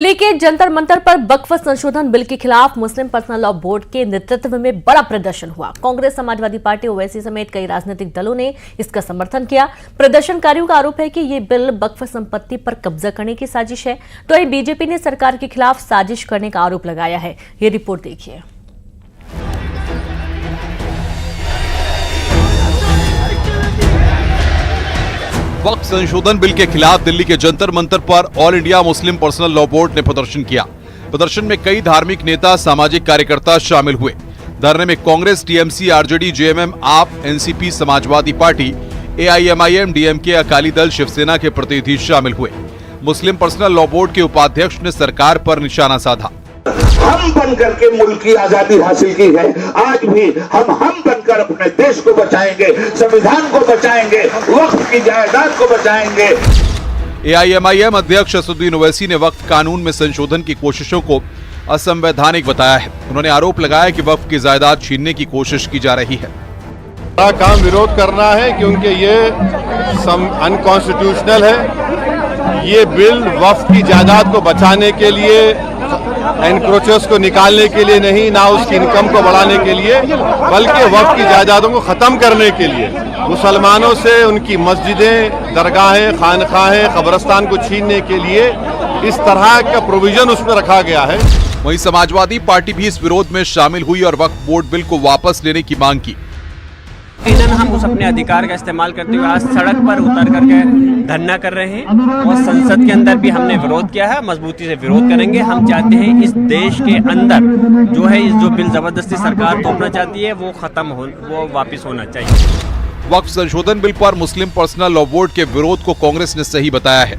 दिल्ली के जंतर मंतर पर वक्फ संशोधन बिल के खिलाफ मुस्लिम पर्सनल लॉ बोर्ड के नेतृत्व में बड़ा प्रदर्शन हुआ। कांग्रेस, समाजवादी पार्टी, ओवैसी समेत कई राजनीतिक दलों ने इसका समर्थन किया। प्रदर्शनकारियों का आरोप है कि ये बिल वक्फ संपत्ति पर कब्जा करने की साजिश है। तो वहीं बीजेपी ने सरकार के खिलाफ साजिश करने का आरोप लगाया है। ये रिपोर्ट देखिए। वक्फ संशोधन बिल के खिलाफ दिल्ली के जंतर मंतर पर all India Muslim personal law board ने प्रदर्शन किया। प्रदर्शन में कई धार्मिक नेता, सामाजिक कार्यकर्ता शामिल हुए। धरने में कांग्रेस, टीएमसी, आरजेडी, जेएमएम, आप, NCP, Samajwadi party, AIMIM, DMK, Akali Dal, Shiv Sena के प्रतिनिधि शामिल हुए। मुस्लिम पर्सनल लॉ बोर्ड के उपाध्यक्ष ने सरकार पर निशाना साधा। हम बनकर के मुल्क की आजादी हासिल की है, आज भी हम बनकर अपने देश को बचाएंगे, संविधान को बचाएंगे, वक्फ की जायदाद को बचाएंगे। एआईएमआईएम अध्यक्ष असदुद्दीन ओवैसी ने वक्फ कानून में संशोधन की कोशिशों को असंवैधानिक बताया है। उन्होंने आरोप लगाया कि वक्फ की जायदाद छीनने की कोशिश की जा रही है। बड़ा काम विरोध करना है क्योंकि ये अनकॉन्स्टिट्यूशनल है। ये बिल वक्फ की जायदाद को बचाने के लिए, एनक्रोचर्स को निकालने के लिए नहीं, ना उसकी इनकम को बढ़ाने के लिए, बल्कि वक्फ की जायदादों को खत्म करने के लिए, मुसलमानों से उनकी मस्जिदें, दरगाहें, खानखाहें, कब्रिस्तान को छीनने के लिए इस तरह का प्रोविजन उसमें रखा गया है। वहीं समाजवादी पार्टी भी इस विरोध में शामिल हुई और वक्फ बोर्ड बिल को वापस लेने की मांग की। हम उस अपने अधिकार का इस्तेमाल करते हुए आज सड़क पर उतर करके धरना कर रहे हैं और संसद के अंदर भी हमने विरोध किया है, मजबूती से विरोध करेंगे। हम चाहते हैं इस देश के अंदर जो है, जो बिल जबरदस्ती सरकार तोड़ना चाहती है वो वो वापस होना चाहिए। वक्फ संशोधन बिल पर मुस्लिम पर्सनल लॉ बोर्ड के विरोध को कांग्रेस ने सही बताया है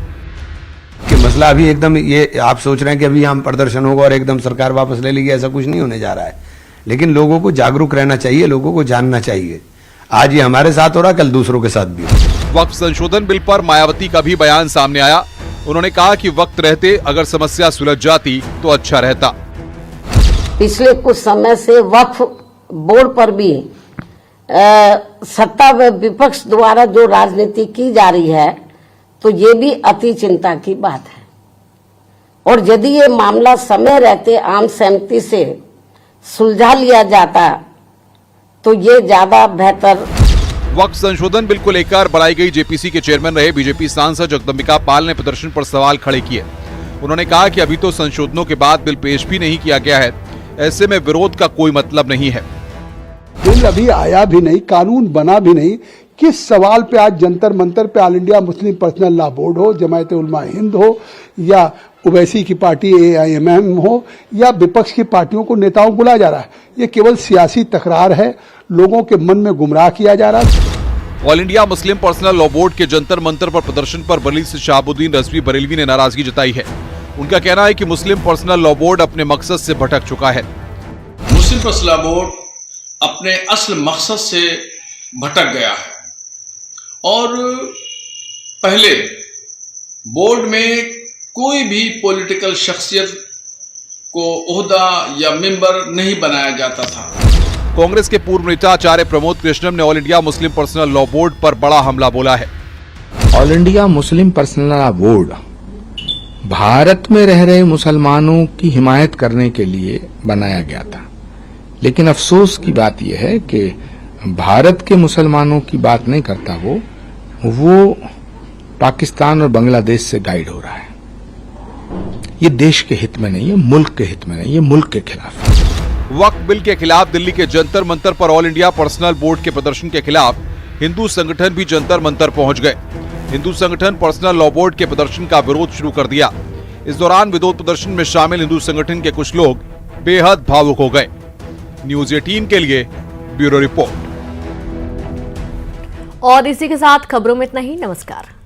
कि मसला अभी एकदम ये आप सोच रहे हैं कि अभी हम प्रदर्शन होगा और एकदम सरकार वापस ले लेगी, ऐसा कुछ नहीं होने जा रहा है। लेकिन लोगों को जागरूक रहना चाहिए, लोगों को जानना चाहिए। आज ये हमारे साथ हो रहा, कल दूसरों के साथ भी हो। वक्फ संशोधन बिल पर मायावती का भी बयान सामने आया। उन्होंने कहा कि वक्त रहते अगर समस्या सुलझ जाती तो अच्छा रहता। पिछले कुछ समय से वक्फ बोर्ड पर भी सत्ता व विपक्ष द्वारा जो राजनीति की जा रही है, तो ये भी अति चिंता की बात है। और यदि ये मामला समय रहते आम सहमति से सुलझा लिया जाता तो ये ज्यादा बेहतर। वक्फ संशोधन बिल को लेकर बनाई गई जेपीसी के चेयरमैन रहे बीजेपी सांसद जगदम्बिका पाल ने प्रदर्शन पर सवाल खड़े किए। उन्होंने कहा कि अभी तो संशोधनों के बाद बिल पेश भी नहीं किया गया है, ऐसे में विरोध का कोई मतलब नहीं है। बिल अभी आया भी नहीं, कानून बना भी नहीं। किस सवाल पे आज जंतर मंतर पे all India Muslim personal law board हो, जमायत उलमा हिंद हो, या ओवैसी की पार्टी एआईएमआईएम हो, या विपक्ष की पार्टियों को नेताओं को बुलाया जा रहा है? ये केवल सियासी तकरार है, लोगों के मन में गुमराह किया जा रहा है। All India Muslim personal law board के जंतर मंतर पर प्रदर्शन पर बरेली से शहाबुद्दीन रजवी बरेलवी ने नाराजगी जताई है। उनका कहना है कि मुस्लिम पर्सनल लॉ बोर्ड अपने मकसद से भटक चुका है। मुस्लिम पर्सनल लॉ बोर्ड अपने असल मकसद से भटक गया है और पहले बोर्ड में कोई भी पॉलिटिकल शख्सियत को ओहदा या मेंबर नहीं बनाया जाता था। कांग्रेस के पूर्व नेता आचार्य प्रमोद कृष्णम ने all India Muslim personal law board पर बड़ा हमला बोला है। All India Muslim personal law board Bharat में रह रहे मुसलमानों की हिमायत करने के लिए बनाया गया था, लेकिन अफसोस की बात यह है कि भारत के मुसलमानों की बात नहीं करता, वो पाकिस्तान और बांग्लादेश से गाइड हो रहा है। ये देश के हित में नहीं है, मुल्क के हित में नहीं, ये मुल्क के खिलाफ है। वक्फ बिल के खिलाफ दिल्ली के जंतर मंतर पर ऑल इंडिया पर्सनल बोर्ड के प्रदर्शन के खिलाफ हिंदू संगठन भी जंतर मंतर पहुंच गए। हिंदू संगठन पर्सनल लॉ बोर्ड के प्रदर्शन का विरोध शुरू कर दिया। इस दौरान विरोध प्रदर्शन में शामिल हिंदू संगठन के कुछ लोग बेहद भावुक हो गए। न्यूज़ 18 के लिए ब्यूरो रिपोर्ट। और इसी के साथ खबरों में इतना ही। नमस्कार।